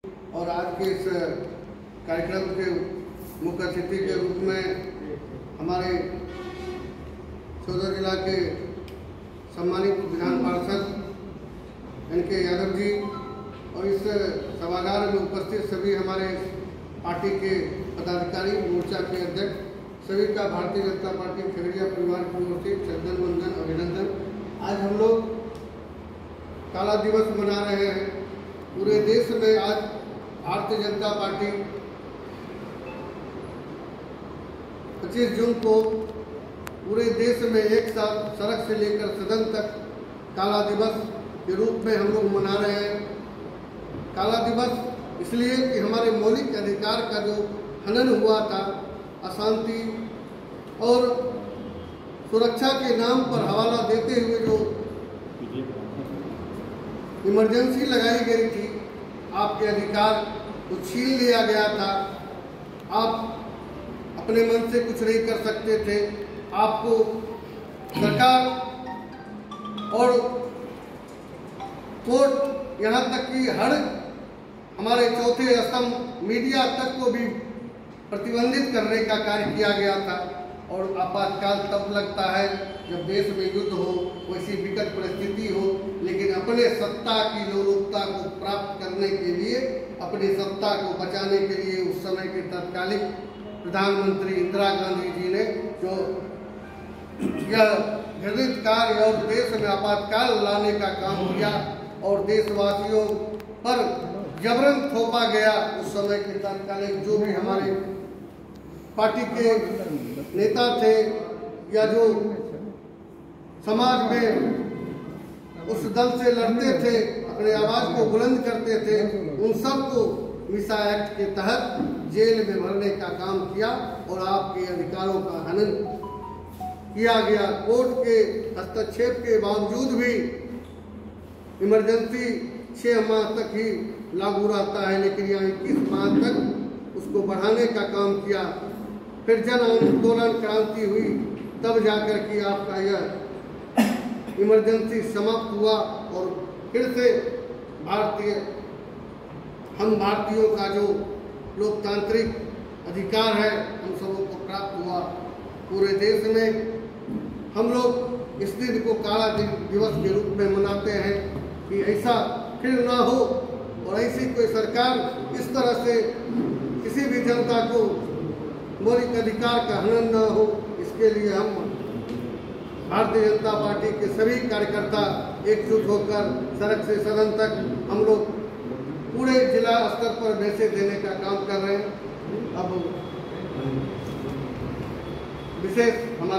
और आज के इस कार्यक्रम के मुख्य अतिथि के रूप में हमारे चौदह जिला के सम्मानित विधान पार्षद एनके यादव जी और इस सभागार में उपस्थित सभी हमारे पार्टी के पदाधिकारी, मोर्चा के अध्यक्ष सभी का भारतीय जनता पार्टी खगड़िया परिवार की ओर से चंदन वंदन अभिनंदन। आज हम लोग काला दिवस मना रहे हैं। पूरे देश में आज भारतीय जनता पार्टी 25 जून को पूरे देश में एक साथ सड़क से लेकर सदन तक काला दिवस के रूप में हम लोग मना रहे हैं। काला दिवस इसलिए कि हमारे मौलिक अधिकार का जो हनन हुआ था, अशांति और सुरक्षा के नाम पर हवाला देते हुए जो इमरजेंसी लगाई गई थी, आपके अधिकार को छीन लिया गया था। आप अपने मन से कुछ नहीं कर सकते थे। आपको सरकार और कोर्ट, यहाँ तक कि हर हमारे चौथे स्तंभ मीडिया तक को भी प्रतिबंधित करने का कार्य किया गया था। और आपातकाल तब लगता है जब देश में युद्ध हो, वैसी विकट परिस्थिति हो, लेकिन अपने सत्ता की लोलुपता को प्राप्त करने के लिए, अपनी सत्ता को बचाने के लिए उस समय के तत्कालीन प्रधानमंत्री इंदिरा गांधी जी ने जो यह घृणित कार्य और देश में आपातकाल लाने का काम किया और देशवासियों पर जबरन थोपा गया। उस समय के तत्कालीन जो भी हमारे पार्टी के नेता थे या जो समाज में उस दल से लड़ते थे, अपने आवाज को बुलंद करते थे, उन सबको मिसा एक्ट के तहत जेल में भरने का काम किया और आपके अधिकारों का हनन किया गया। कोर्ट के हस्तक्षेप के बावजूद भी इमरजेंसी 6 माह तक ही लागू रहता है, लेकिन यहाँ 21 माह तक उसको बढ़ाने का काम किया। फिर जन आंदोलन क्रांति हुई, तब जाकर के आपका यह इमरजेंसी समाप्त हुआ और फिर से हम भारतीयों का जो लोकतांत्रिक अधिकार है हम सबों को प्राप्त हुआ। पूरे देश में हम लोग इस दिन को काला दिवस के रूप में मनाते हैं कि ऐसा फिर ना हो और ऐसी कोई सरकार इस तरह से किसी भी जनता को मौलिक अधिकार का हनन न हो। इसके लिए हम भारतीय जनता पार्टी के सभी कार्यकर्ता एकजुट होकर सड़क से सदन तक हम लोग पूरे जिला स्तर पर मैसेज देने का काम कर रहे हैं। अब विशेष हमारे